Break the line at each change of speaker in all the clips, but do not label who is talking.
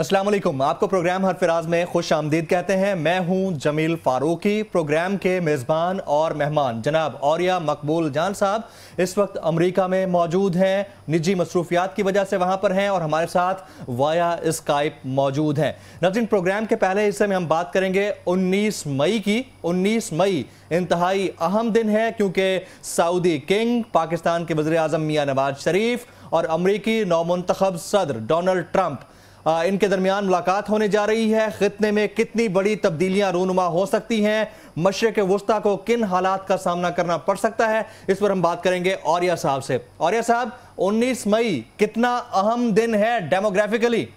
अस्सलाम वालेकुम। आपको प्रोग्राम हरफराज में खुश आमदीद कहते हैं। मैं हूं जमील फारूकी। प्रोग्राम के मेज़बान और मेहमान जनाब औरिया मकबूल जान साहब इस वक्त अमेरिका में मौजूद हैं, निजी मसरूफियात की वजह से वहां पर हैं और हमारे साथ वाया स्काइप मौजूद हैं। नाज़रीन, प्रोग्राम के पहले हिस्से में हम बात करेंगे 19 मई की। 19 मई इंतहाई अहम दिन है क्योंकि सऊदी किंग, पाकिस्तान के वज़ीर आज़म मियां नवाज शरीफ और अमरीकी नौमुंतखब सदर डोनाल्ड ट्रंप इनके दरमियान मुलाकात होने जा रही है। खित्ते में कितनी बड़ी तब्दीलियां रूनुमा हो सकती हैं, मशरिक़ वुस्ता को किन हालात का सामना करना पड़ सकता है, इस पर हम बात करेंगे औरिया साहब से। औरिया साहब, 19 मई कितना अहम दिन है डेमोग्राफिकली?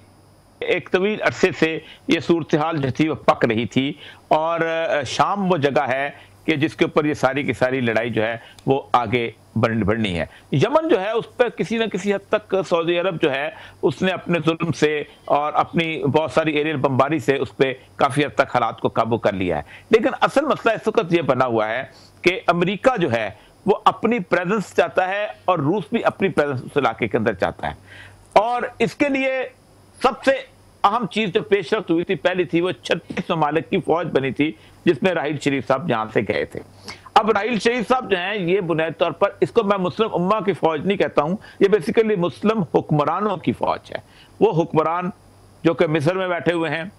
एक तवील अरसे से ये सूरत हाल जो थी वो पक रही थी और शाम वो जगह है कि जिसके ऊपर ये सारी की सारी लड़ाई जो है वो आगे बढ़नी है। यमन जो है उस पर किसी न किसी हद तक सऊदी अरब जो है उसने अपने जुल्म से और अपनी बहुत सारी एरियल बमबारी से उस पर काफ़ी हद तक हालात को काबू कर लिया है। लेकिन असल मसला इस वक्त ये बना हुआ है कि अमेरिका जो है वो अपनी प्रेजेंस चाहता है और रूस भी अपनी प्रेजेंस उस इलाके के अंदर चाहता है। और इसके लिए सबसे अहम चीज जो पेशरफ्त हुई थी पहली थी वो 36 ममालिक की फौज बनी थी जिसमें राहिल शरीफ साहब यहाँ से गए थे। अब राहिल शरीफ साहब जो हैं ये बुनियादी तौर पर, इसको मैं मुस्लिम उम्मा की फौज नहीं कहता हूँ, ये बेसिकली मुस्लिम हुक्मरानों की फौज है। वो हुक्मरान जो कि मिस्र में बैठे हुए हैं,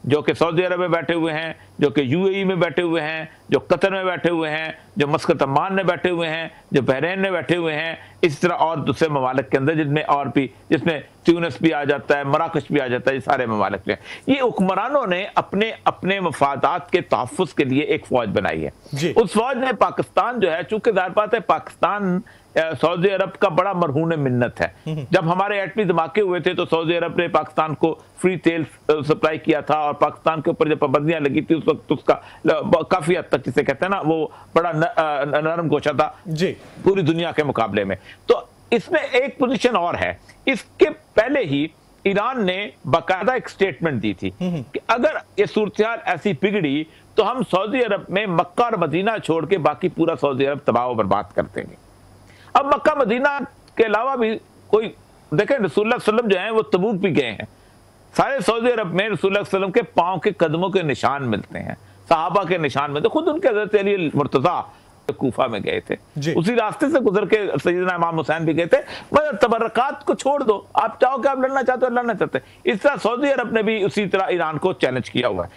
जो कि सऊदी अरब में बैठे हुए हैं, जो कि यूएई में बैठे हुए हैं, जो कतर में बैठे हुए हैं, जो मस्कत अमान में बैठे हुए हैं, जो बहरीन में बैठे हुए हैं, इस तरह और दूसरे ममालिक के अंदर जिनमें और भी, जिसमें ट्यूनिस भी आ जाता है, मराकश भी आ जाता है, ये सारे ममालिक में ये हुक्मरानों ने अपने अपने मफादात के तहफ़्फ़ुज़ के लिए एक फौज बनाई है। उस फौज में पाकिस्तान जो है, चूंकि ज़ाहिर बात है पाकिस्तान सऊदी अरब का बड़ा मरहून मिन्नत है। जब हमारे एटमी धमाके हुए थे तो सऊदी अरब ने पाकिस्तान को फ्री तेल सप्लाई किया था और पाकिस्तान के ऊपर जब पाबंदियां लगी थी उस वक्त उसका काफी हद तक जिसे कहते हैं ना वो बड़ा नरम गोशा था जी पूरी दुनिया के मुकाबले में। तो इसमें एक पोजीशन और है। इसके पहले ही ईरान ने बाकायदा एक स्टेटमेंट दी थी कि अगर ये सूरत ऐसी बिगड़ी तो हम सऊदी अरब में मक्का और मदीना छोड़ के बाकी पूरा सऊदी अरब तबाह और बर्बाद कर देंगे। अब मक्का मदीना के अलावा भी कोई देखें, रसूलुल्लाह सल्लल्लाहु अलैहि वसल्लम जो हैं वो तबूक भी गए हैं। सारे सऊदी अरब में रसूलुल्लाह सल्लल्लाहु अलैहि वसल्लम के पांव के कदमों के निशान मिलते हैं, सहाबा के निशान मिलते हैं। खुद उनके हज़रत अली मुर्तज़ा कूफा में गए थे, उसी रास्ते से गुजर के सैयदना इमाम हुसैन भी गए थे। मगर तबर्रकात को छोड़ दो, आप चाहो कि आप लड़ना चाहते हो लड़ना चाहते। इस तरह सऊदी अरब ने भी उसी तरह ईरान को चैलेंज किया हुआ है।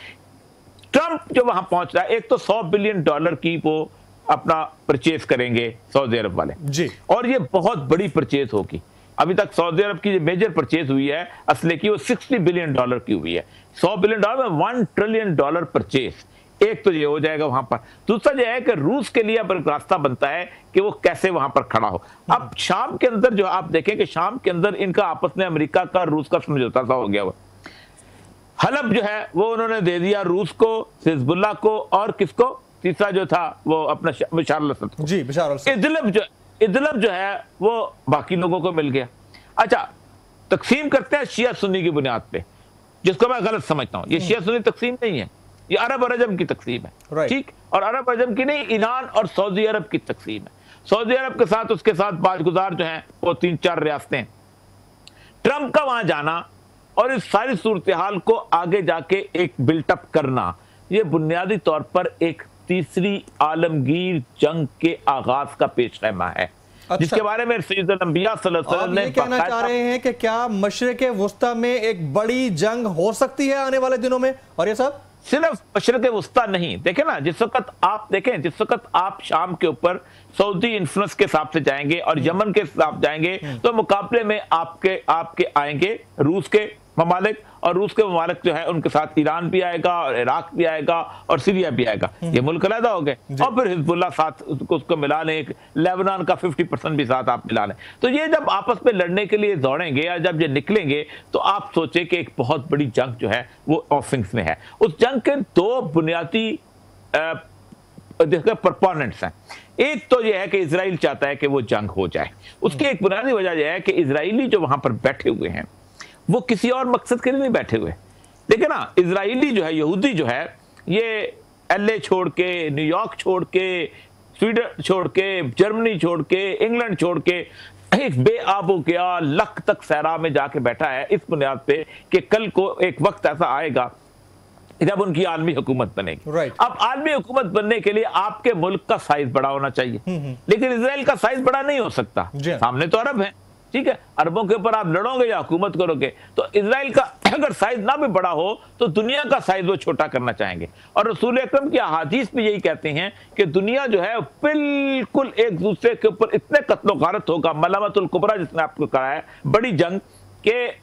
ट्रंप जो वहां पहुंच रहा है, एक तो $100 बिलियन की वो अपना परचेज करेंगे सऊदी अरब वाले जी, और ये बहुत बड़ी परचेज होगी। अभी तक सऊदी अरब की जो मेजर परचेज हुई है असले की वो $60 बिलियन की हुई है। $100 बिलियन में $1 ट्रिलियन परचेज, एक तो ये हो जाएगा वहां पर। दूसरा ये है कि रूस के लिए अब रास्ता बनता है कि वो कैसे वहां पर खड़ा हो। अब शाम के अंदर जो आप देखें कि शाम के अंदर इनका आपस में अमेरिका का रूस का समझौता सा हो गया हुआ। हलब जो है वो उन्होंने दे दिया रूस को, हिजबुल्लाह को और किसको, तीसरा जो था वो अपना बशार अल-असद को जी, बशार अल-असद। इदलब जो है वो बाकी लोगों को मिल गया। अच्छा, तकसीम करते हैं शिया सुन्नी की बुनियाद पे, जिसको मैं गलत समझता हूँ। ये शिया सुन्नी तकसीम नहीं है, ये अरब और अजम की तकसीम है, ठीक। और अरब अजम की नहीं, ईरान और सऊदी अरब की तकसीम है। सऊदी अरब के साथ उसके साथ बाजगुजार जो हैं वो 3-4 रियासतें। ट्रंप का वहां जाना और इस सारी सूरत हाल को आगे जाके एक बिल्टअप करना, ये बुनियादी तौर पर एक तीसरी आलमगीर जंग के आगाज का पेशरमा है। अच्छा। जिसके बारे में सैयदुल अंबिया सल्लल्लाहु अलैहि वसल्लम ने
कहना चाह रहे हैं कि क्या मशरिक़ वुस्ता में एक बड़ी जंग हो सकती है आने वाले दिनों में? और ये सब
सिर्फ मशरिक़ वुस्ता नहीं, देखें ना, जिस वक्त आप देखें, जिस वक्त आप शाम के ऊपर सऊदी इन्फ्लुएंस के हिसाब से जाएंगे और यमन के हिसाब जाएंगे तो मुकाबले में आपके आएंगे रूस के ममालिक, और रूस के ममालिक जो है उनके साथ ईरान भी आएगा और इराक भी आएगा और सीरिया भी आएगा। ये मुल्क अलग हो गए और फिर हिजबुल्लाह साथ उसको मिला लें, लेबनान का 50% भी साथ आप मिला लें। तो ये जब आपस में लड़ने के लिए दौड़ेंगे या जब ये निकलेंगे तो आप सोचें कि एक बहुत बड़ी जंग जो है वो ऑफिंग्स में है। उस जंग के 2 बुनियादी प्रोपोनेंट्स हैं। एक तो यह है कि इजराइल चाहता है कि वो जंग हो जाए। उसकी एक बुनियादी वजह यह है कि इजराइली जो वहां पर बैठे हुए हैं वो किसी और मकसद के लिए नहीं बैठे हुए। देखिए ना, इजराइली जो है, यहूदी जो है, ये LA छोड़ के, न्यूयॉर्क छोड़ के, स्वीडन छोड़ के, जर्मनी छोड़ के, इंग्लैंड छोड़ के एक बेआब हो गया, लख तक सहरा में जाके बैठा है इस बुनियाद पे कि कल को एक वक्त ऐसा आएगा जब उनकी आलमी हुकूमत बनेगी। अब आलमी हुकूमत बनने के लिए आपके मुल्क का साइज बड़ा होना चाहिए, लेकिन इजराइल का साइज बड़ा नहीं हो सकता। सामने तो अरब है, ठीक है, अरबों के ऊपर आप लड़ोगे या हुकूमत करोगे, तो इजराइल का अगर साइज ना भी बड़ा हो तो दुनिया का साइज वो छोटा करना चाहेंगे। और रसूल अकरम की अहादीस में यही कहते हैं कि दुनिया जो है बिल्कुल एक दूसरे के ऊपर इतने कत्लो गारत होगा, मलामतुल कुबरा जिसने आपको कहा है, बड़ी जंग के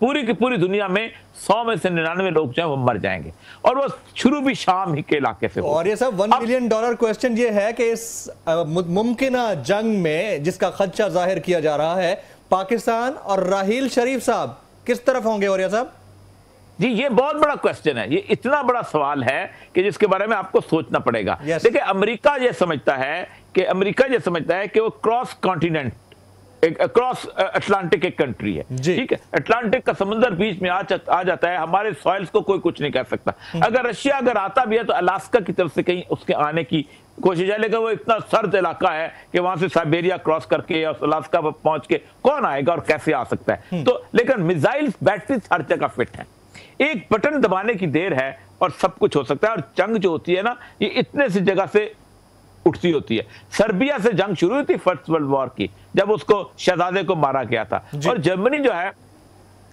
पूरी की पूरी दुनिया में 100 में से 99 लोग जो है वो मर जाएंगे, और वो शुरू भी शाम ही के इलाके से।
और ये सब $1 मिलियन क्वेश्चन ये है कि इस मुमकिन जंग में जिसका खदशा जाहिर किया जा रहा है, पाकिस्तान और राहील शरीफ साहब किस तरफ होंगे? और साहब
जी, ये बहुत बड़ा क्वेश्चन है, ये इतना बड़ा सवाल है कि जिसके बारे में आपको सोचना पड़ेगा। देखिए, अमेरिका ये समझता है कि वो क्रॉस कॉन्टिनेंट, अक्रॉस अटलांटिक एक कंट्री है, ठीक है, अटलांटिक का समुद्र बीच में आ जाता है, हमारे सॉइल्स को कोई कुछ नहीं कर सकता। अगर रशिया अगर आता भी है तो अलास्का की तरफ से कहीं उसके आने की कोशिश है, लेकिन वो इतना सर्द इलाका है कि वहां से साइबेरिया क्रॉस करके और अलास्का पर पहुंच के कौन आएगा और कैसे आ सकता है। तो लेकिन मिसाइल बैटरीज हर जगह फिट है, एक बटन दबाने की देर है और सब कुछ हो सकता है। और जंग जो होती है ना, ये इतने सी जगह से उठती होती है। सर्बिया से जंग शुरू हुई थी फर्स्ट वर्ल्ड वॉर की, जब उसको शहजादे को मारा गया था, और जर्मनी जो है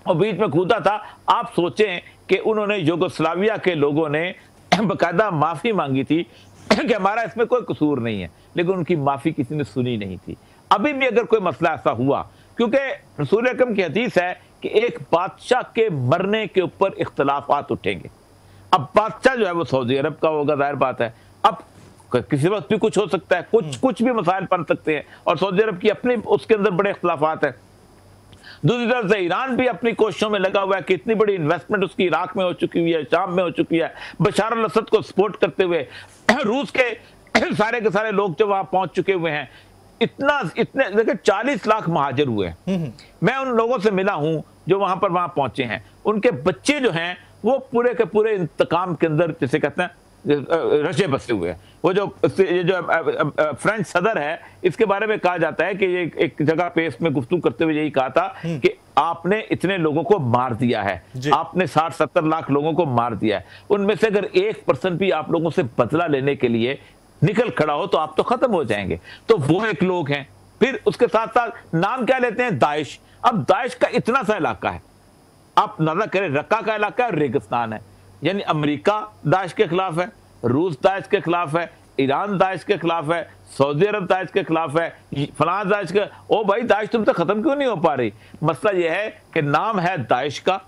वो बीच में कूदा था। आप सोचें कि उन्होंने यूगोस्लाविया के लोगों ने बकायदा माफी मांगी थी कि हमारा इसमें कोई कसूर नहीं है, लेकिन उनकी माफी किसी ने सुनी नहीं थी। अभी भी अगर कोई मसला ऐसा हुआ, क्योंकि रसूल अकरम की हदीस है कि एक बादशाह के मरने के ऊपर इख्तलाफात उठेंगे। अब बादशाह जो है वो सऊदी अरब का होगा, जाहिर बात है, अब किसी वक्त भी कुछ हो सकता है, कुछ भी मसाइल बन सकते हैं, और सऊदी अरब की अपने उसके अंदर बड़े इख्तलाफात हैं। दूसरी तरफ से ईरान भी अपनी कोशिशों में लगा हुआ है कि इतनी बड़ी इन्वेस्टमेंट उसकी इराक में हो चुकी हुई है, शाम में हो चुकी है, बशार अल असद को सपोर्ट करते हुए रूस के सारे के सारे लोग जो वहां पहुंच चुके हुए हैं। इतने देखिए 40 लाख महाजिर हुए हैं। मैं उन लोगों से मिला हूं जो वहां पहुंचे हैं, उनके बच्चे जो हैं वो पूरे के पूरे इंतकाम के अंदर, जैसे कहते हैं, रचे बसे हुए हैं। वो जो फ्रेंच सदर है, इसके बारे में कहा जाता है कि ये एक जगह पे इसमें गुफ्तगू करते हुए यही कहा था कि आपने इतने लोगों को मार दिया है, आपने 60-70 लाख लोगों को मार दिया है, उनमें से अगर 1% भी आप लोगों से बदला लेने के लिए निकल खड़ा हो तो आप तो खत्म हो जाएंगे। तो वो एक लोग हैं। फिर उसके साथ साथ नाम क्या लेते हैं? दाइश। अब दाइश का इतना सा इलाका है, आप नजर करें, रक्का का इलाका है, रेगिस्तान है, यानी अमेरिका दाइश के खिलाफ है, रूस दाइश के खिलाफ है, ईरान दाइश के खिलाफ है, सऊदी अरब दाइश के खिलाफ है, फलां दाइश के। ओ भाई, दाइश तुम तो खत्म क्यों नहीं हो पा रही? मसला यह है कि नाम है दाइश का,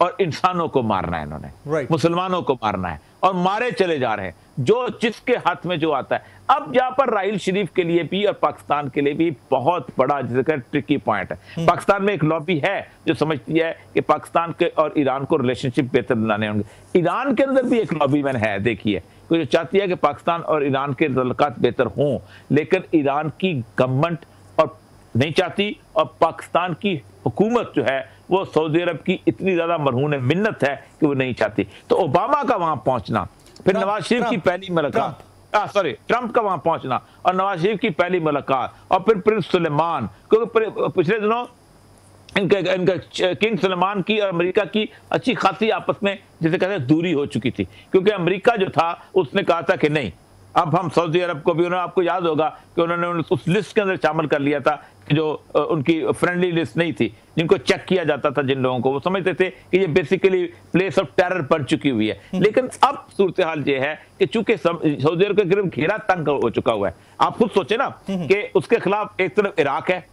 और इंसानों को मारना है इन्होंने, मुसलमानों को मारना है, और मारे चले जा रहे हैं जो जिसके हाथ में जो आता है। अब यहाँ पर राहील शरीफ के लिए भी और पाकिस्तान के लिए भी बहुत बड़ा ट्रिकी पॉइंट है। पाकिस्तान में एक लॉबी है जो समझती है कि पाकिस्तान के और ईरान को रिलेशनशिप बेहतर बनाने होंगे। ईरान के अंदर भी एक लॉबी मैन है, देखिए, जो चाहती है कि पाकिस्तान और ईरान के तल्लुकात बेहतर हों, लेकिन ईरान की गवर्नमेंट और नहीं चाहती, और पाकिस्तान की हुकूमत जो है वो सऊदी अरब की इतनी ज्यादा मरहून मिन्नत है कि वो नहीं चाहती। तो ओबामा का वहां पहुंचना, फिर नवाज शरीफ की पहली मुलाकात, ट्रंप का वहां पहुंचना और नवाज शरीफ की पहली मुलाकात, और फिर प्रिंस सुलेमान, क्योंकि पिछले दिनों इनका किंग सुलेमान की और अमेरिका की अच्छी खासी आपस में जिसे कहते हैं दूरी हो चुकी थी, क्योंकि अमेरिका जो था उसने कहा था कि नहीं, अब हम सऊदी अरब को भी, उन्होंने, आपको याद होगा कि उन्होंने उस लिस्ट के अंदर शामिल कर लिया था कि जो उनकी फ्रेंडली लिस्ट नहीं थी, जिनको चेक किया जाता था, जिन लोगों को वो समझते थे कि ये बेसिकली प्लेस ऑफ टेरर बन चुकी हुई है। लेकिन अब सूरत हाल ये है कि चूंकि सऊदी अरब का गिरफ्त घेरा तंग हो चुका हुआ है। आप खुद सोचे ना कि उसके खिलाफ एक तरफ इराक है,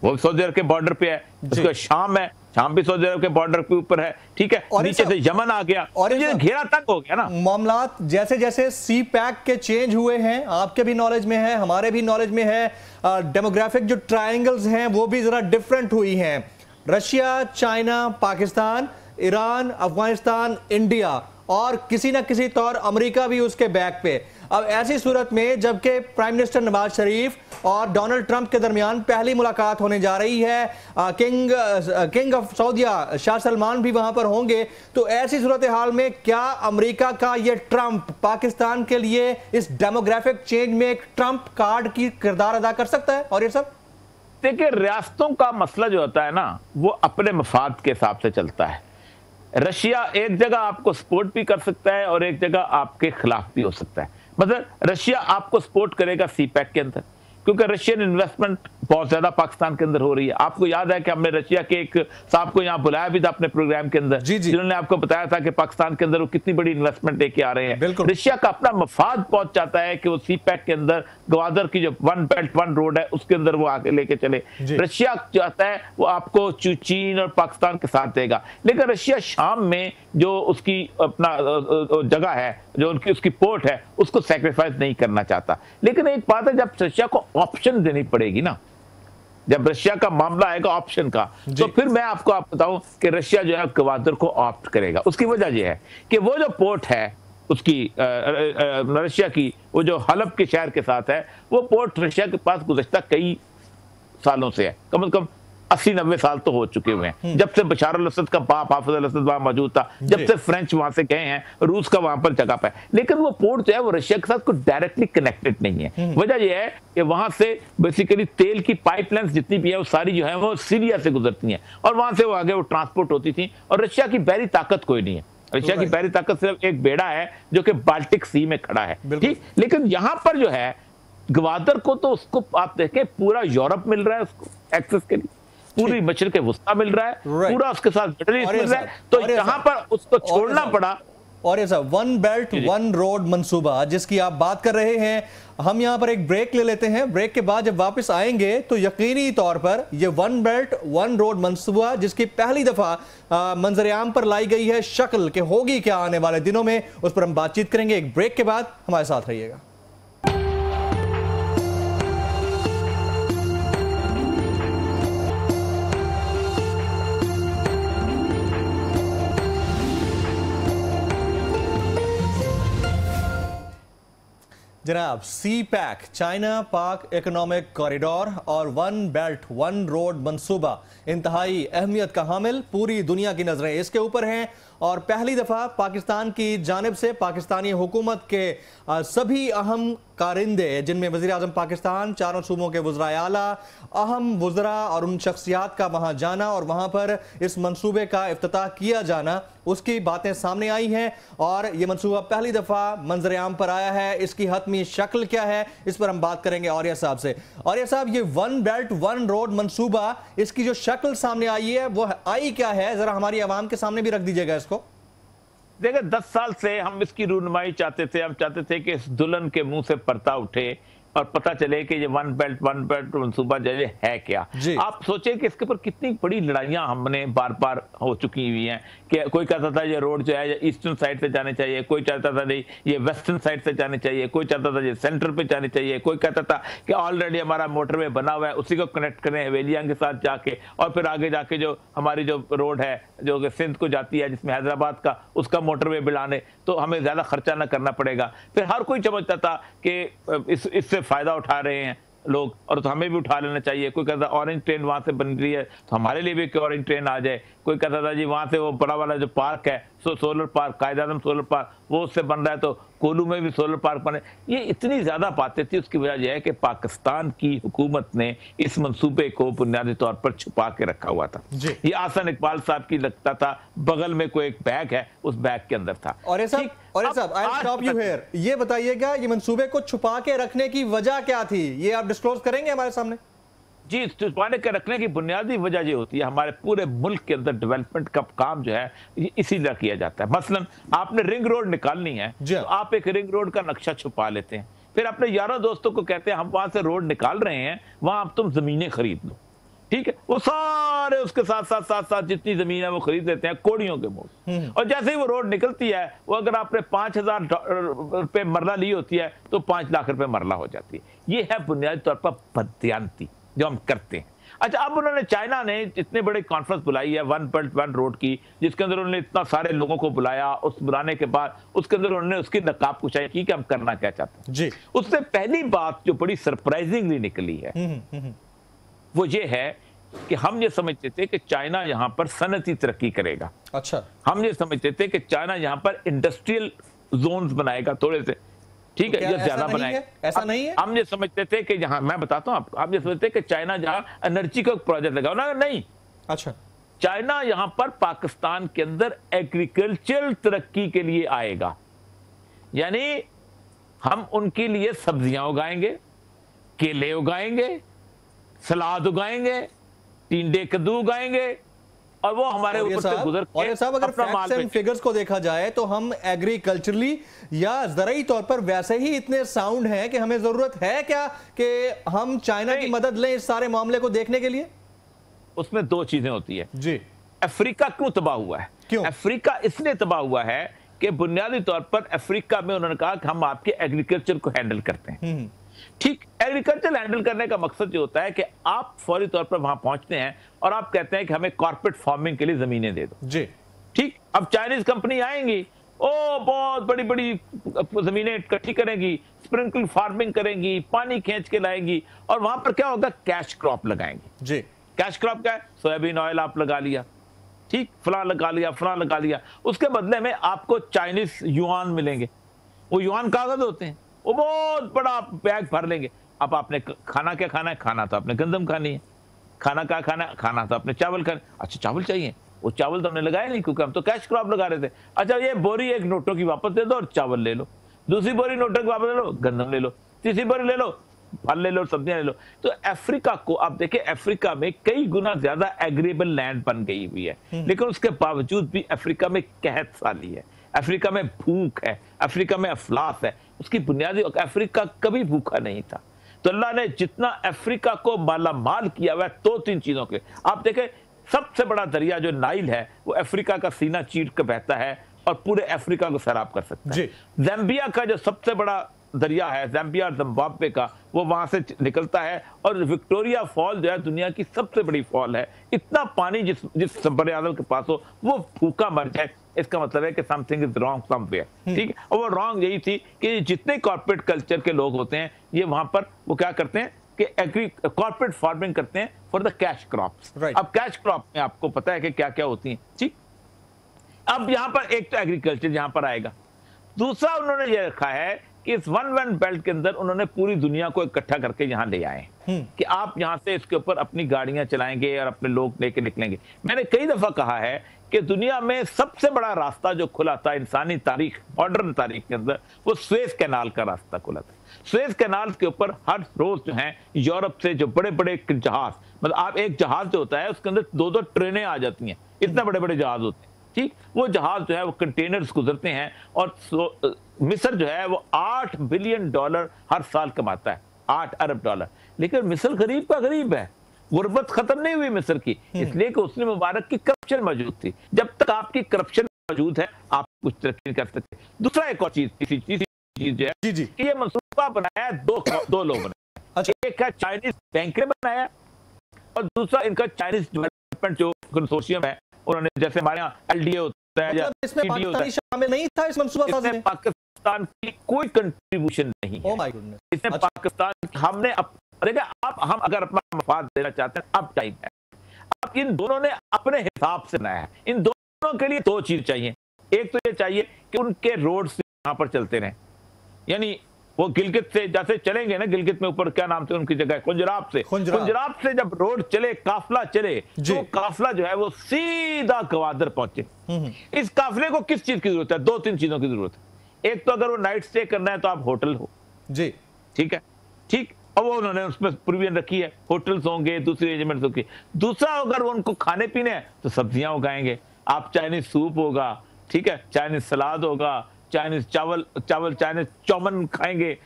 वो सऊदी अरब के बॉर्डर पे है, उसका शाम है, शाम भी सऊदी अरब के बॉर्डर के ऊपर है, ठीक है, और नीचे से यमन आ गया, और ये घेरा तक हो गया ना।
मामलात जैसे जैसे सी पैक के चेंज हुए हैं, आपके भी नॉलेज में है, हमारे भी नॉलेज में है, डेमोग्राफिक जो ट्रायंगल्स हैं वो भी जरा डिफरेंट हुई हैं। Russia, China, Pakistan, Iran, Afghanistan, India, और किसी ना किसी तौर अमेरिका भी उसके बैक पे। अब ऐसी सूरत में जबकि प्राइम मिनिस्टर नवाज शरीफ और डोनाल्ड ट्रंप के दरमियान पहली मुलाकात होने जा रही है, किंग ऑफ सऊदिया शाह सलमान भी वहां पर होंगे, तो ऐसी सूरत हाल में क्या अमेरिका का ये ट्रंप पाकिस्तान के लिए इस डेमोग्राफिक चेंज में एक ट्रंप कार्ड की किरदार अदा कर सकता है? और ये सब
देखिए, रियासतों का मसला जो होता है ना, वो अपने मफाद के हिसाब से चलता है। रशिया एक जगह आपको सपोर्ट भी कर सकता है और एक जगह आपके खिलाफ भी हो सकता है। मतलब रशिया आपको सपोर्ट करेगा सीपैक के अंदर, क्योंकि रशियन इन्वेस्टमेंट बहुत ज्यादा पाकिस्तान के अंदर हो रही है। आपको याद है कि हमने रशिया के एक साहब को यहाँ बुलाया भी था अपने प्रोग्राम के अंदर, जिन्होंने आपको बताया था कि पाकिस्तान के अंदर वो कितनी बड़ी इन्वेस्टमेंट लेके आ रहे हैं। रशिया का अपना मफाद पहुंच जाता है कि वो सीपैक के अंदर ग्वादर की जो वन बेल्ट वन रोड है उसके अंदर वो आगे लेके चले। रशिया चाहता है वो आपको चीन और पाकिस्तान के साथ देगा, लेकिन रशिया शाम में जो उसकी अपना जगह है, जो उनकी उसकी पोर्ट है, उसको सैक्रिफाइस नहीं करना चाहता। लेकिन एक बात है, जब रशिया को ऑप्शन देनी पड़ेगी ना, जब रशिया का मामला आएगा ऑप्शन का, तो फिर मैं आपको बताऊं कि रशिया जो है ग्वादर को ऑप्ट करेगा। उसकी वजह यह है कि वो जो पोर्ट है उसकी रशिया की, वो जो हलब के शहर के साथ है, वो पोर्ट रशिया के पास गुज़श्ता कई सालों से है, कम से कम 80-90 साल तो हो चुके हुए हैं। जब से बशार अल असद का बाप हाफिज अल असद वहां मौजूद था, जब से फ्रेंच वहां से गए हैं, रूस का वहां पर जगह पे, लेकिन वो पोर्ट जो है वो रशिया के साथ कुछ डायरेक्टली कनेक्टेड नहीं है। वजह यह है कि वहां से बेसिकली तेल की पाइपलाइंस जितनी भी है वो सारी जो है वो सीरिया से गुजरती हैं और वहां से वो आगे वो ट्रांसपोर्ट होती थी। और रशिया की बहरी ताकत कोई नहीं है, रशिया की बहरी ताकत सिर्फ एक बेड़ा है जो कि बाल्टिक सी में खड़ा है, ठीक। लेकिन यहां पर जो है ग्वादर को, तो उसको आप देखें पूरा यूरोप मिल रहा है उसको एक्सेस के लिए, पूरी मशरिक़ वुस्ता मिल रहा है, पूरा उसके साथ मिडल ईस्ट मिल रहा है, तो यहाँ पर उसको छोड़ना पड़ा।
और ऐसा वन बेल्ट वन रोड मंसूबा जिसकी आप बात कर रहे हैं, हम यहाँ पर एक ब्रेक ले लेते हैं। ब्रेक के बाद जब वापस आएंगे तो यकीनी तौर पर ये वन बेल्ट वन रोड मंसूबा जिसकी पहली दफा मंजर-ए-आम पर लाई गई है शक्ल के होगी क्या आने वाले दिनों में, उस पर हम बातचीत करेंगे। एक ब्रेक के बाद हमारे साथ रहिएगा। जनाब, सी पैक, चाइना पाक इकोनॉमिक कॉरिडोर और वन बेल्ट वन रोड मंसूबा इंतहाई अहमियत का हामिल, पूरी दुनिया की नजरें इसके ऊपर हैं और पहली दफा पाकिस्तान की जानिब से पाकिस्तानी हुकूमत के सभी अहम कारिंदे, जिनमें वज़ीर आज़म पाकिस्तान, चारों सूबों के वज़राए आला, अहम वज़रा और उन शख्सियात का वहाँ जाना और वहाँ पर इस मंसूबे का इफ्तिताह किया जाना, उसकी बातें सामने आई हैं। और ये मंसूबा पहली दफ़ा मंजर-ए-आम पर आया है, इसकी हतमी शक्ल क्या है, इस पर हम बात करेंगे औरिया साहब से। औरिया साहब, ये वन बेल्ट वन रोड मंसूबा, इसकी जो शक्ल सामने आई है वो आई क्या है, जरा हमारी आवाम के सामने भी रख दीजिएगा इसको।
देखिए, 10 साल से हम इसकी रूनुमाई चाहते थे। हम चाहते थे कि इस दुल्हन के मुंह से पर्दा उठे और पता चले कि ये वन बेल्ट मंसूबा जो है क्या। आप सोचें कि इसके ऊपर कितनी बड़ी लड़ाइयां हमने बार बार हो चुकी हुई हैं कि कोई कहता था ये रोड जो है ईस्टर्न साइड से जाने चाहिए, कोई चाहता था नहीं ये वेस्टर्न साइड से जाने चाहिए, कोई चाहता था ये सेंटर पे जाने चाहिए, कोई कहता था कि ऑलरेडी हमारा मोटरवे बना हुआ है उसी को कनेक्ट करें हवेलियां के साथ जाके, और फिर आगे जाके जो हमारी जो रोड है जो कि सिंध को जाती है जिसमें हैदराबाद का, उसका मोटरवे बनाने तो हमें ज्यादा खर्चा ना करना पड़ेगा। फिर हर कोई समझता था कि इससे फायदा उठा रहे हैं लोग और तो हमें भी उठा लेना चाहिए। कोई कहता ऑरेंज ट्रेन वहां से बन रही है तो हमारे लिए भी ऑरेंज ट्रेन आ जाए। कोई कहता था जी वहां से वो बड़ा वाला जो पार्क है solar park, Quaid-e-Azam solar park, वो उससे बन रहा है तो कोलू में भी सोलर पार्क बने। ये इतनी ज्यादा बातें थी। उसकी वजह यह है कि पाकिस्तान की हुकूमत ने इस मंसूबे को बुनियादी तौर पर छुपा के रखा हुआ था। ये आसन इकबाल साहब की लगता था बगल में कोई एक बैग है, उस बैग के अंदर था।
और साहब आई स्टॉप यू हियर, ये बताइएगा ये मंसूबे को छुपा के रखने की वजह क्या थी, ये आप डिस्क्लोज करेंगे हमारे सामने?
जी, छुपाने के रखने की बुनियादी वजह ये होती है हमारे पूरे मुल्क के अंदर डेवलपमेंट का काम जो है इसीलिए किया जाता है। मसलन आपने रिंग रोड निकालनी है तो आप एक रिंग रोड का नक्शा छुपा लेते हैं, फिर अपने यारों दोस्तों को कहते हैं हम वहां से रोड निकाल रहे हैं, वहां आप तुम जमीनें खरीद लो, ठीक है। वो सारे उसके साथ साथ जितनी जमीन है वो खरीद लेते हैं कोड़ियों के मुंह। और जैसे ही वो रोड निकलती है, वो अगर आपने 5,000 रुपए मरला ली होती है तो 5 लाख रुपए मरला हो जाती है। ये है बुनियादी तौर पर बददियानती जो हम करते हैं। अच्छा, अब उन्होंने चाइना ने इतने बड़े कॉन्फ्रेंस बुलाई है वन बेल्ट वन रोड की, जिसके अंदर उन्होंने इतना सारे लोगों को बुलाया। उस बुलाने के बाद उसके अंदर उन्होंने उसकी नकाब कुशाई की कि हम करना क्या चाहते हैं जी। उससे पहली बात जो बड़ी सरप्राइजिंगली निकली है वो ये है कि हम ये समझते थे कि चाइना यहाँ पर सनती तरक्की करेगा। अच्छा, हम ये समझते थे कि चाइना यहाँ पर इंडस्ट्रियल जोन्स बनाएगा थोड़े से, ठीक है, ये ज्यादा बनाएंगे।
ऐसा नहीं है।
हम ये समझते थे कि जहां, मैं बताता हूं आपको, आप ये समझते थे कि चाइना जहां एनर्जी का प्रोजेक्ट लगाओ ना, नहीं।
अच्छा,
चाइना यहां पर पाकिस्तान के अंदर एग्रीकल्चरल तरक्की के लिए आएगा, यानी हम उनके लिए सब्जियां उगाएंगे, केले उगाएंगे, सलाद उगाएंगे, टिंडे कद्दू उगाएंगे, और वो हमारे ऊपर से गुजर के।
और ये साहब, अगर फैक्ट्स एंड फिगर्स को देखा जाए तो हम एग्रीकल्चरली या ज़राई तौर पर वैसे ही इतने साउंड हैं कि हमें जरूरत है क्या कि हम चाइना की मदद लें इस सारे मामले को देखने के लिए?
उसमें दो चीजें होती है
जी।
अफ्रीका क्यों तबाह हुआ है?
क्यों
अफ्रीका इसलिए तबाह हुआ है कि बुनियादी तौर पर अफ्रीका में उन्होंने कहा कि हम आपके एग्रीकल्चर को हैंडल करते हैं। ठीक, एग्रीकल्चर हैंडल करने का मकसद ये होता है कि आप फौरी तौर पर वहां पहुंचते हैं और आप कहते हैं कि हमें कॉर्पोरेट फार्मिंग के लिए जमीनें दे दो।
जी।
ठीक, अब चाइनीज कंपनी आएंगी, ओ बहुत बड़ी बड़ी जमीनें इकट्ठी करेंगी, स्प्रिंकल फार्मिंग करेंगी, पानी खींच के लाएंगी, और वहां पर क्या होगा, कैश क्रॉप लगाएंगे।
जी।
कैश क्रॉप क्या है? सोयाबीन ऑयल आप लगा लिया, ठीक, फलां लगा लिया, फलां लगा लिया, उसके बदले में आपको चाइनीज युआन मिलेंगे। वो युआन कागज होते हैं, वो बहुत बड़ा बैग भर लेंगे। अब आपने खाना क्या खाना है? खाना तो आपने गंदम खानी है। खाना क्या खाना है? खाना तो आपने चावल खाना। अच्छा, चावल चाहिए, वो चावल तो हमने लगाया नहीं क्योंकि हम तो कैश क्रॉप लगा रहे थे। अच्छा, ये बोरी एक नोटों की वापस दे दो और चावल ले लो, दूसरी बोरी नोटों की वापस ले लो, गंदम ले लो, तीसरी बोरी ले लो, फल ले लो, सब्जियां ले लो। तो अफ्रीका को आप देखिए, अफ्रीका में कई गुना ज्यादा एग्रीबल लैंड बन गई हुई है, लेकिन उसके बावजूद भी अफ्रीका में कहत साली है, अफ्रीका में भूख है, अफ्रीका में अफलास है। उसकी बुनियादी, अफ्रीका कभी भूखा नहीं था। तो अल्लाह ने जितना अफ्रीका को माला माल किया हुआ है दो तीन चीजों के। आप देखें, सबसे बड़ा दरिया जो नाइल है वो अफ्रीका का सीना चीर कर बहता है और पूरे अफ्रीका को सैराब कर सकता है। ज़ाम्बिया का जो सबसे बड़ा दरिया है, ज़ाम्बिया जिम्बाब्वे का, वो वहां से निकलता है, और विक्टोरिया फॉल जो है दुनिया की सबसे बड़ी फॉल है। इतना पानी जिस बड़े आदम के पास हो वो भूखा मर जाए, इसका मतलब है कि समथिंग इज रॉन्ग समवेयर। ठीक, और वो रॉन्ग यही थी कि जितने कॉर्पोरेट कल्चर के लोग होते हैं ये वहां पर वो क्या करते हैं कि कॉर्पोरेट फार्मिंग करते हैं फॉर द कैश क्रॉप्स। अब कैश क्रॉप में आपको पता है कि क्या क्या होती है। ठीक, अब यहां पर एक तो एग्रीकल्चर यहां पर आएगा, दूसरा उन्होंने ये रखा है कि इस वन बेल्ट के अंदर उन्होंने पूरी दुनिया को इकट्ठा करके यहां ले आए कि आप यहां से इसके ऊपर अपनी गाड़ियां चलाएंगे और अपने लोग लेके निकलेंगे। मैंने कई दफा कहा है कि दुनिया में सबसे बड़ा रास्ता जो खुला था इंसानी तारीख, मॉडर्न तारीख के अंदर, वो स्वेज कैनाल का रास्ता खुला था। स्वेज कैनाल के ऊपर हर रोज जो है यूरोप से जो बड़े बड़े जहाज, मतलब आप एक जहाज जो होता है उसके अंदर दो दो ट्रेनें आ जाती हैं, इतने बड़े बड़े जहाज होते हैं। ठीक, वो जहाज जो है वो कंटेनर्स गुजरते हैं, और मिस्र जो है वो $8 बिलियन हर साल कमाता है, $8 अरब। लेकिन मिस्र गरीब का गरीब है, गुर्बत खत्म नहीं हुई मिस्र की, इसलिए कि उसने मुबारक की करप्शन मौजूद थी। जब तक आपकी करप्शन मौजूद है आप कुछ तरक्की नहीं कर सकते। दूसरा एक और चीज जो है कि ये मंसूबा बनाया दो लोगों ने। अच्छा, एक है चाइनीज बैंक ने बनाया, और दूसरा इनका चाइनीज डेवलपमेंट जो कंसोर्शियम है, उन्होंने, जैसे हमारे यहाँ LDA होता है,
इसमें पाकिस्तान शामिल नहीं था इस मंसूबासाजी में?
पाकिस्तान की कोई कंट्रीब्यूशन नहीं है। इसमें पाकिस्तान, हमने आप हम अगर अपना मफाद देना चाहते हैं अब टाइम है। अब इन दोनों ने अपने हिसाब से बनाया है। इन दोनों के लिए दो चीज चाहिए। एक तो ये चाहिए कि उनके रोड से यहाँ पर चलते रहें, यानी वो गिलगित से जैसे चलेंगे ना, गिलगित में ऊपर क्या नाम थे उनकी जगह, खुंजराब से जब रोड चले, काफिला चले, तो काफिला जो है वो सीधा गवादर पहुंचे। इस काफिले को किस चीज की जरूरत है? दो तीन चीजों की जरूरत है। एक तो अगर वो नाइट स्टे करना है तो आप होटल हो, जी, ठीक है, ठीक, और वो उन्होंने उसमें प्रोविजन रखी है, होटल्स होंगे, दूसरी अरेंजमेंट होंगे। दूसरा, अगर वो उनको खाने पीने हैं तो सब्जियां उगाएंगे, आप चाइनीज सूप होगा, ठीक है, चाइनीज सलाद होगा, चाइनीज चावल चाइनीज चौमन खाएंगे,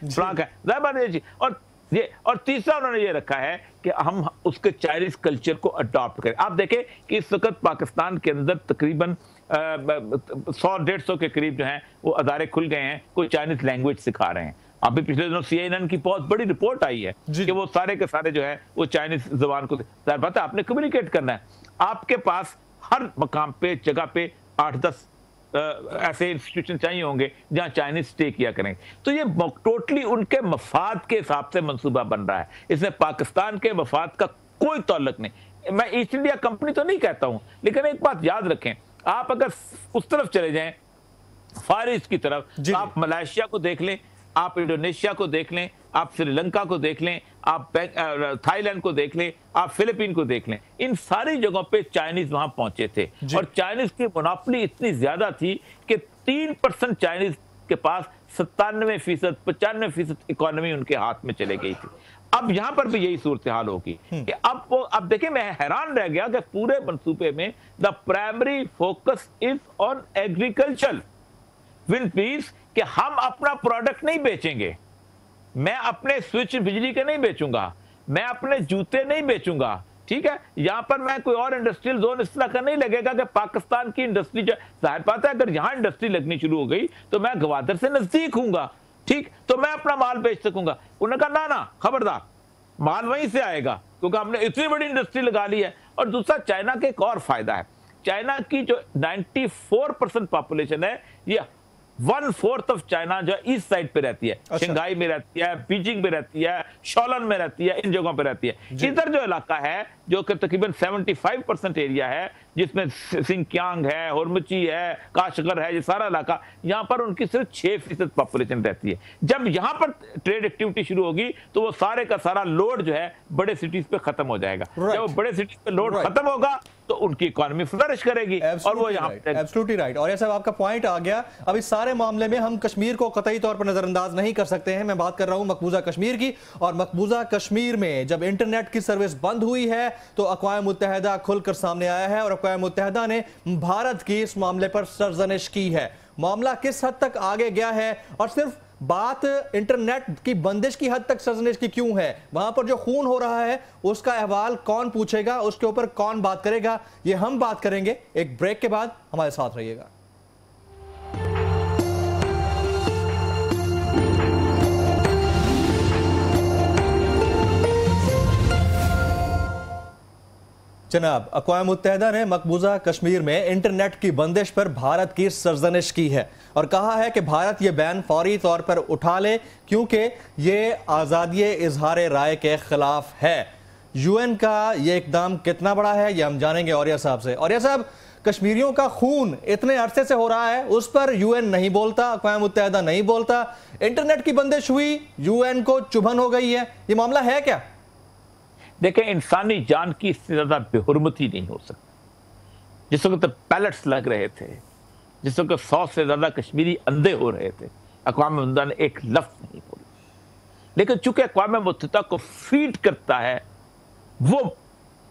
और तीसरा उन्होंने ये रखा है कि हम उसके चाइनीज कल्चर को अडॉप्ट करें। आप देखें कि इस वक्त पाकिस्तान के अंदर तकरीबन 100-150 के करीब जो हैं वो अदारे खुल गए हैं, कोई चाइनीज लैंग्वेज सिखा रहे हैं। अभी पिछले दिनों CNN की बहुत बड़ी रिपोर्ट आई है कि वो सारे के सारे जो है वो चाइनीज जबान को, बात है, आपने कम्युनिकेट करना है। आपके पास हर मकाम पे, जगह पे 8-10 ऐसे इंस्टीट्यूशन चाहिए होंगे जहां चाइनीज स्टे किया करेंगे। तो ये टोटली उनके मफाद के हिसाब से मंसूबा बन रहा है। इसमें पाकिस्तान के मफाद का कोई ताल्लुक नहीं। मैं ईस्ट इंडिया कंपनी तो नहीं कहता हूं, लेकिन एक बात याद रखें, आप अगर उस तरफ चले जाएं, फार ईस्ट की तरफ, आप मलेशिया को देख लें, आप इंडोनेशिया को देख लें, आप श्रीलंका को देख लें, आप थाईलैंड को देख लें, आप फिलीपीन को देख लें, इन सारी जगहों पे चाइनीज वहां पहुंचे थे और चाइनीज की मोनोपोली इतनी ज्यादा थी कि 3% चाइनीज के पास 97%, 95% इकोनॉमी उनके हाथ में चले गई थी। अब यहां पर भी यही सूरत हाल होगी कि अब देखिए, मैं हैरान रह गया कि पूरे मंसूबे में the primary focus is on agriculture, which means कि हम अपना प्रोडक्ट नहीं बेचेंगे, मैं अपने स्विच बिजली के नहीं बेचूंगा, मैं अपने जूते नहीं बेचूंगा, ठीक है। यहां पर मैं कोई और इंडस्ट्रियल जोन इस तरह का नहीं लगेगा कि पाकिस्तान की इंडस्ट्री, जो जाहिर बात है अगर यहां इंडस्ट्री लगनी शुरू हो गई तो मैं गवादर से नजदीक हूंगा, ठीक, तो मैं अपना माल बेच सकूंगा। उन्होंने कहा ना खबरदार, माल वहीं से आएगा क्योंकि हमने इतनी बड़ी इंडस्ट्री लगा ली है। और दूसरा, चाइना के एक और फायदा है, चाइना की जो 94% पॉपुलेशन है, ये 1/4 ऑफ चाइना जो ईस्ट साइड पे रहती है,
अच्छा।
शंघाई में रहती है, बीजिंग में रहती है, शोलन में रहती है, इन जगहों पे रहती है। इधर जो इलाका है जो कि तकरीबन 75% एरिया है, जिसमें सिंकियांग है, होर्मुची है, काशगर है, ये सारा इलाका, यहाँ पर उनकी सिर्फ 6% पॉपुलेशन रहती है। जब यहाँ पर ट्रेड एक्टिविटी शुरू होगी तो वो सारे का सारा लोड जो है बड़े सिटीज पे खत्म हो जाएगा। जब वो बड़े सिटीज पे लोड खत्म होगा तो उनकी इकोनॉमी फ्लरिश करेगी और वो यहाँ
एब्सोल्युटली राइट। और ये सब आपका पॉइंट आ गया। अब इस सारे मामले में हम कश्मीर को कतई तौर पर नजरअंदाज नहीं कर सकते हैं। मैं बात कर रहा हूं मकबूजा कश्मीर की, और मकबूजा कश्मीर में जब इंटरनेट की सर्विस बंद हुई है तो अक़वाम मुत्तहिदा खुलकर सामने आया है और अक़वाम मुत्तहिदा ने भारत की इस मामले पर सरजनिश की है। मामला किस हद तक आगे गया है, और सिर्फ बात इंटरनेट की बंदिश की हद तक सरजनिश की क्यों है, वहां पर जो खून हो रहा है उसका अहवाल कौन पूछेगा, उसके ऊपर कौन बात करेगा, ये हम बात करेंगे एक ब्रेक के बाद। हमारे साथ रहिएगा। जनाब, अक़वाम मुत्तहिदा ने मकबूजा कश्मीर में इंटरनेट की बंदिश पर भारत की सरजनिश की है और कहा है कि भारत ये बैन फौरी तौर पर उठा ले क्योंकि ये आज़ादी इजहार राय के खिलाफ है। यूएन का ये इकदाम कितना बड़ा है ये हम जानेंगे औरिया साहब से। औरिया साहब, कश्मीरियों का खून इतने अरसे से हो रहा है, उस पर यूएन नहीं बोलता, अक़वाम मुत्तहिदा नहीं बोलता, इंटरनेट की बंदिश हुई, यूएन को चुभन हो गई है, ये मामला है क्या?
देखें, इंसानी जान की इससे ज्यादा बेहुरमती नहीं हो सकती। जिस वक्त पैलेट्स लग रहे थे, जिस वक्त 100 से ज्यादा कश्मीरी अंधे हो रहे थे, अक़वाम मुत्तहिदा ने एक लफ्ज नहीं बोला। लेकिन चूंकि अक़वाम मुत्तहिदा को फीड करता है वो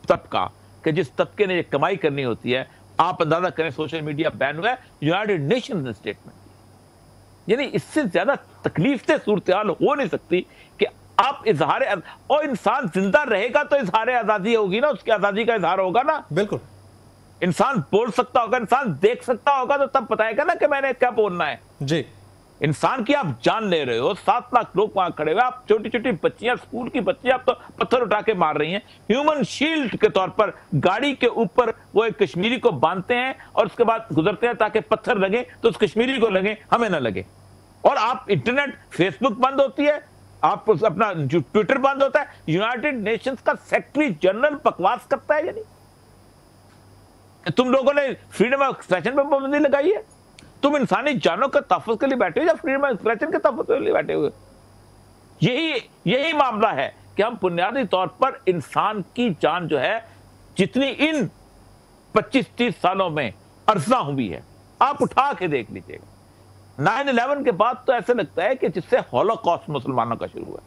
तबका कि जिस तबके ने ये कमाई करनी होती है, आप अंदाजा करें सोशल मीडिया बैन हुआ है, यूनाइटेड नेशन ने स्टेटमेंट दी। यानी इससे ज्यादा तकलीफ से सूरत हाल हो नहीं सकती कि आप इजहार, और इंसान जिंदा रहेगा तो इजहार आजादी होगी ना, उसकी आजादी का इजहार होगा ना।
बिल्कुल,
इंसान बोल सकता होगा, इंसान देख सकता होगा तो तब बताएगा ना कि मैंने क्या बोलना है
जी।
इंसान की आप जान ले रहे हो, 7 लाख लोग वहां खड़े हुए, आप छोटी छोटी बच्चियां, स्कूल की बच्चियां, आप तो पत्थर उठा के मार रही हैं। ह्यूमन शील्ड के तौर पर गाड़ी के ऊपर वो एक कश्मीरी को बांधते हैं और उसके बाद गुजरते हैं ताकि पत्थर लगे तो उस कश्मीरी को लगे, हमें ना लगे। और आप इंटरनेट, फेसबुक बंद होती है, आप अपना जो ट्विटर बंद होता है, यूनाइटेड नेशंस का सेक्रेटरी जनरल बकवास करता है। यानी तुम लोगों ने फ्रीडम ऑफ एक्सप्रेशन पर पाबंदी लगाई है, तुम इंसानी जानों के तहफ़्फ़ुज़ के लिए बैठे हो या फ्रीडम ऑफ एक्सप्रेशन के तहफ़्फ़ुज़ के लिए बैठे हुए? यही मामला है कि हम बुनियादी तौर पर इंसान की जान जो है, जितनी इन 25-30 सालों में अर्जा हुई है, आप उठा के देख लीजिएगा। 9/11 के बाद तो ऐसे लगता है कि जिससे हॉलोकॉस्ट मुसलमानों का शुरू हुआ।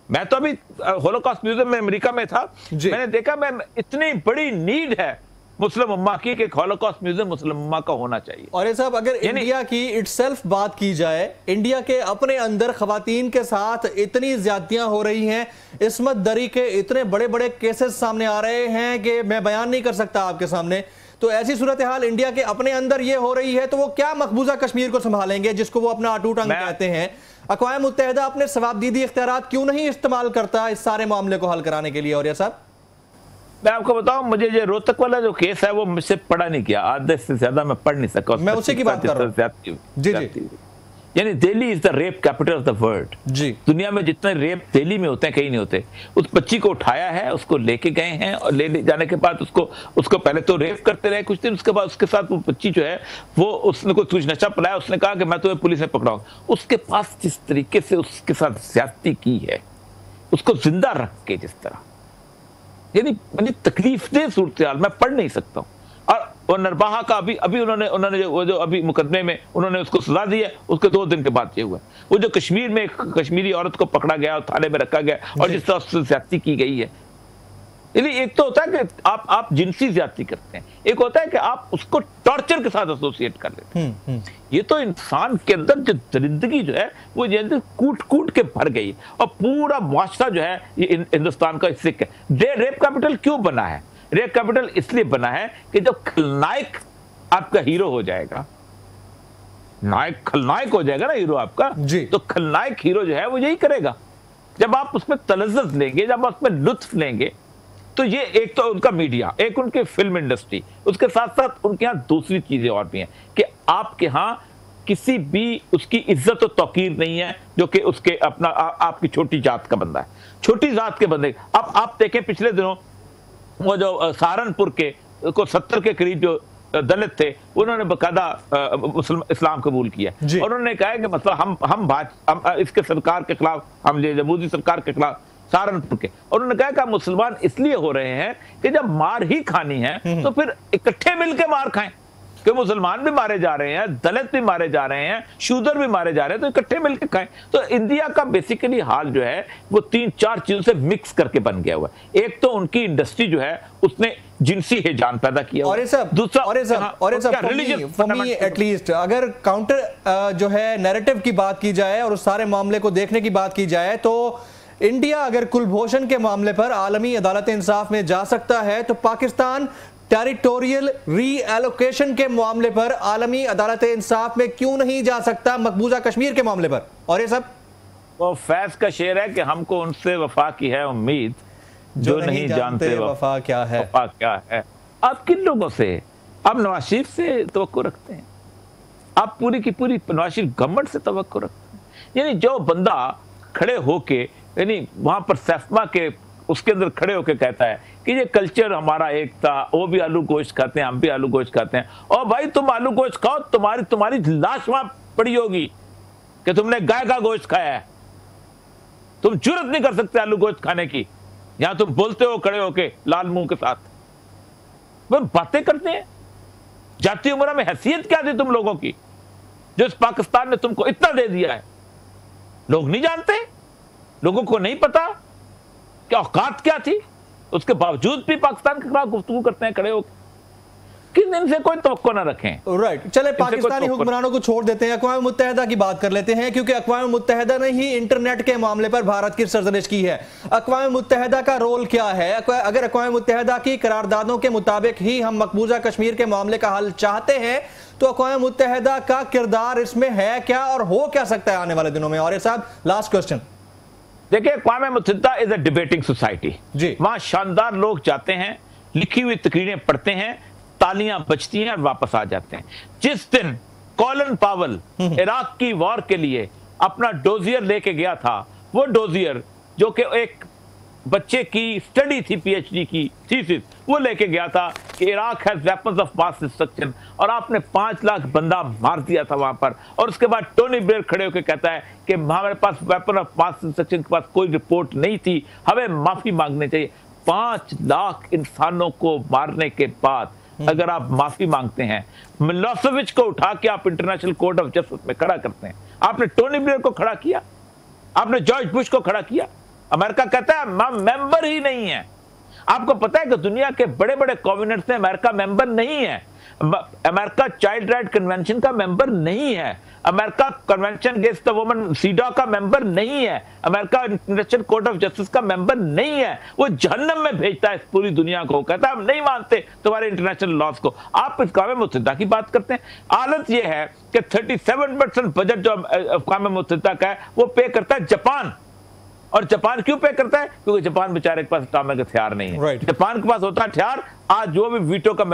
मैं तो अभी हॉलोकॉस्ट म्यूजियम में अमेरिका में था, मैंने देखा, मैं इतनी बड़ी नीड है मुस्लिम उम्मा की कि हॉलोकॉस्ट म्यूजियम मुस्लिम उम्मा का होना चाहिए।
और ये साहब, अगर इंडिया की इटसेल्फ बात की जाए, इंडिया के अपने अंदर खवातीन के साथ इतनी ज्यादतियां हो रही हैं, इस्मत दरी के इतने बड़े बड़े केसेस सामने आ रहे हैं कि मैं बयान नहीं कर सकता आपके सामने। तो ऐसी सूरत हाल इंडिया के अपने अंदर ये हो रही है तो वो क्या मकबूजा कश्मीर को संभालेंगे जिसको वो अपना अटूट अंग कहते हैं? अक़वाम मुत्तहिदा अपने सवाबदीदी इख्तियारात क्यों नहीं इस्तेमाल करता इस सारे मामले को हल कराने के लिए? और ये साहब,
मैं आपको बताऊं, मुझे ये रोहतक वाला जो केस है वो मुझसे पढ़ा नहीं किया, आधे से ज्यादा मैं पढ़ नहीं सका,
मैं उसी की बात कर रहा हूं। जी जी।
यानी Delhi is the rape capital of the world.
जी,
दुनिया में जितने रेप दिल्ली में होते हैं कहीं नहीं होते। उस बच्ची को उठाया है, उसको लेके गए हैं और ले जाने के बाद उसको पहले तो रेप करते रहे कुछ दिन, उसके बाद उसके साथ वो बच्ची जो है वो उसने कोई कुछ नशा पिलाया, उसने कहा कि मैं तुम्हें पुलिस में पकड़ाऊंगा। उसके पास जिस तरीके से उसके साथ ज्यादती की है, उसको जिंदा रख के जिस तरह, यानी तकलीफदेह सूरत हाल मैं पढ़ नहीं सकता हूँ। और नरबाहा का अभी उन्होंने जो अभी मुकदमे में उन्होंने उसको सजा दी है, उसके 2 दिन के बाद ये हुआ। वो जो कश्मीर में एक कश्मीरी औरत को पकड़ा गया और थाने में रखा गया और जिस तरह उससे ज्यादती की गई है, यानी एक तो होता है कि आप जिनसी ज्यादती करते हैं, एक होता है कि आप उसको टॉर्चर के साथ एसोसिएट कर लेते हैं। ये तो इंसान के अंदर जो दरिंदगी जो है वो कूट कूट के भर गई और पूरा मुआशरा जो है ये हिंदुस्तान का इससे रेप कैपिटल क्यों बना है? रेप कैपिटल इसलिए बना है कि जब खलनायक आपका हीरो हो जाएगा, खलनायक हो जाएगा ना हीरो आपका, तो खलनायक हीरो जो है वो यही करेगा। जब आप उसमें तलज़्ज़ुज़ लेंगे, जब आप उसमें लुत्फ लेंगे, तो ये एक तो उनका मीडिया, एक उनके फिल्म इंडस्ट्री, उसके साथ साथ उनके यहाँ दूसरी चीजें और भी हैं कि आपके यहाँ किसी भी उसकी इज्जत और तौकीर नहीं है जो कि उसके अपना आपकी छोटी जात का बंदा है, छोटी जात के बंदे। अब आप देखें पिछले दिनों वो जो सहारनपुर के को 70 के करीब जो दलित थे, उन्होंने बकायदा इस्लाम कबूल किया और उन्होंने कहा कि मतलब हम इसके सरकार के खिलाफ, हम मोदी सरकार के खिलाफ सहारनपुर के, और उन्होंने कहा कि मुसलमान इसलिए हो रहे हैं कि जब मार ही खानी है तो फिर इकट्ठे मिलकर मार खाएं, कि मुसलमान भी मारे जा रहे हैं, दलित भी मारे जा रहे हैं, शूदर भी मारे जा रहे हैं, तो इकट्ठे मिलकर खाएं। तो इंडिया का बेसिकली हाल जो है वो 3-4 चीजों से मिक्स करके बन गया हुआ है। एक तो उनकी इंडस्ट्री जो है उसने जिनसी हिजान पैदा किया,
और दूसरा एटलीस्ट अगर काउंटर जो है नैरेटिव की बात की जाए और उस सारे मामले को देखने की बात की जाए, तो इंडिया अगर कुलभूषण के मामले पर आलमी अदालत इंसाफ में जा सकता है, तो पाकिस्तान टेरिटोरियल रीएलोकेशन के मामले पर आलमी अदालत इंसाफ में क्यों नहीं जा सकता मकबूजा कश्मीर के मामले पर? और ये सब
वो फैज का शेर है कि हमको उनसे वफा की है उम्मीद जो नहीं जानते
वफा क्या है।
वफा क्या है? आप किन लोगों से? आप नवाज शरीफ से तवक्को रखते हैं, आप पूरी की पूरी नवाज शरीफ गवर्नमेंट से तवक्को रखते हैं। यानी जो बंदा खड़े होके, यानी वहां पर सैफमा के उसके अंदर खड़े होके कहता है कि ये कल्चर हमारा एक था, वो भी आलू गोश्त खाते हैं, हम भी आलू गोश्त खाते हैं, और भाई तुम आलू गोश्त खाओ, तुम्हारी लाश वहां पड़ी होगी कि तुमने गाय का गोश्त खाया है, तुम जुर्रत नहीं कर सकते आलू गोश्त खाने की, यहां तुम बोलते हो खड़े होके लाल मुंह के साथ। वो बातें करते हैं। जाती उम्र में हैसियत क्या थी तुम लोगों की जो इस पाकिस्तान ने तुमको इतना दे दिया है? लोग नहीं जानते, लोगों को नहीं पता कि औकात क्या थी, उसके बावजूद भी पाकिस्तान के खिलाफ गुफ्तगू करते हैं खड़े होकर। किस दिन से कोई तवक्को ना रखें।
राइट, चले पाकिस्तानी हुक्मरानों को छोड़ देते हैं, अक़वाम मुत्तहिदा की बात कर लेते हैं, क्योंकि अक़वाम मुत्तहिदा ने ही इंटरनेट के मामले पर भारत की सरजनिश की है। अक़वाम मुत्तहिदा का रोल क्या है? अगर अक़वाम मुत्तहिदा की करारदादों के मुताबिक ही हम मकबूजा कश्मीर के मामले का हल चाहते हैं, तो अक़वाम मुत्तहिदा का किरदार इसमें है क्या और हो क्या सकता है आने वाले दिनों में? और ये साहब लास्ट क्वेश्चन
देखिए, अक़वाम मुत्तहिदा इज अ डिबेटिंग सोसाइटी जी। वहां शानदार लोग जाते हैं, लिखी हुई तकरीरें पढ़ते हैं, तालियां बजती हैं और वापस आ जाते हैं। जिस दिन कॉलिन पावल इराक की वॉर के लिए अपना डोजियर लेके गया था, वो डोजियर जो कि एक बच्चे की स्टडी थी, पीएचडी की थीसिस, वो लेके गया था कि Iraq has weapons of mass destruction, और आपने 5 लाख बंदा मार दिया था वहां पर। और उसके बाद टोनी ब्लेयर खड़े होकर कहता है कि हमारे पास वेपन ऑफ मास डिस्ट्रक्शन के पास कोई रिपोर्ट नहीं थी, हमें माफी मांगनी चाहिए। 5 लाख इंसानों को मारने के बाद अगर आप माफी मांगते हैं, मिलोसेविच को उठा के आप इंटरनेशनल कोर्ट ऑफ जस्टिस में खड़ा करते हैं, आपने टोनी ब्लेयर को खड़ा किया, आपने जॉर्ज बुश को खड़ा किया। अमेरिका कहता है मेंबर ही नहीं है। आपको पता है कि दुनिया के बड़े बड़े कॉन्वेनेंट्स में अमेरिका मेंबर नहीं है। अमेरिका चाइल्ड राइट कन्वेंशन का मेंबर नहीं है, America convention against the woman CEDAW का मेंबर नहीं है, America international court of justice का मेंबर नहीं है। वो जहन्नम में भेजता है इस पूरी दुनिया को, कहता है हम नहीं मानते तुम्हारे इंटरनेशनल लॉज को। आप इस अक़वाम मुत्तहिदा की बात करते हैं। हालत ये है कि 37% बजट जो अक़वाम मुत्तहिदा का है वो पे करता है जापान। और जापान क्यों पे करता है? क्योंकि जापान बेचारे के पास एटॉमिक हथियार नहीं है। जापान के पास होता है हथियार, आज जो भी वीटो का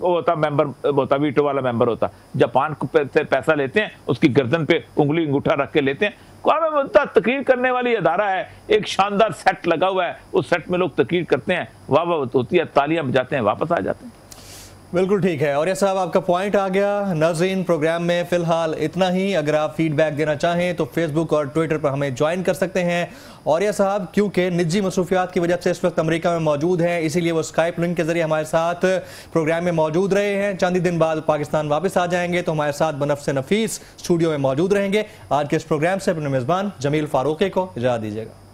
होता मेंबर होता, वीटो वाला मेंबर होता, जापान को पैसा लेते हैं, उसकी गर्दन पे उंगली अंगूठा रख के लेते हैं। अक़वाम मुत्तहिदा तकरीर करने वाली अदारा है, एक शानदार सेट लगा हुआ है, उस सेट में लोग तकरीर करते हैं, वाह वाह होती है, तालियां बजाते हैं, वापस आ जाते हैं।
बिल्कुल ठीक है। और ये साहब आपका पॉइंट आ गया। नाज़रीन, प्रोग्राम में फ़िलहाल इतना ही। अगर आप फीडबैक देना चाहें तो फेसबुक और ट्विटर पर हमें ज्वाइन कर सकते हैं। और ये साहब क्योंकि निजी मसरूफियात की वजह से इस वक्त अमेरिका में मौजूद हैं, इसीलिए वो स्काइप लिंक के जरिए हमारे साथ प्रोग्राम में मौजूद रहे हैं। चंद ही दिन बाद पाकिस्तान वापस आ जाएंगे तो हमारे साथ बनफ्स नफीस स्टूडियो में मौजूद रहेंगे। आज के इस प्रोग्राम से अपने मेज़बान जमील फारूकी को इजाज़त दीजिएगा।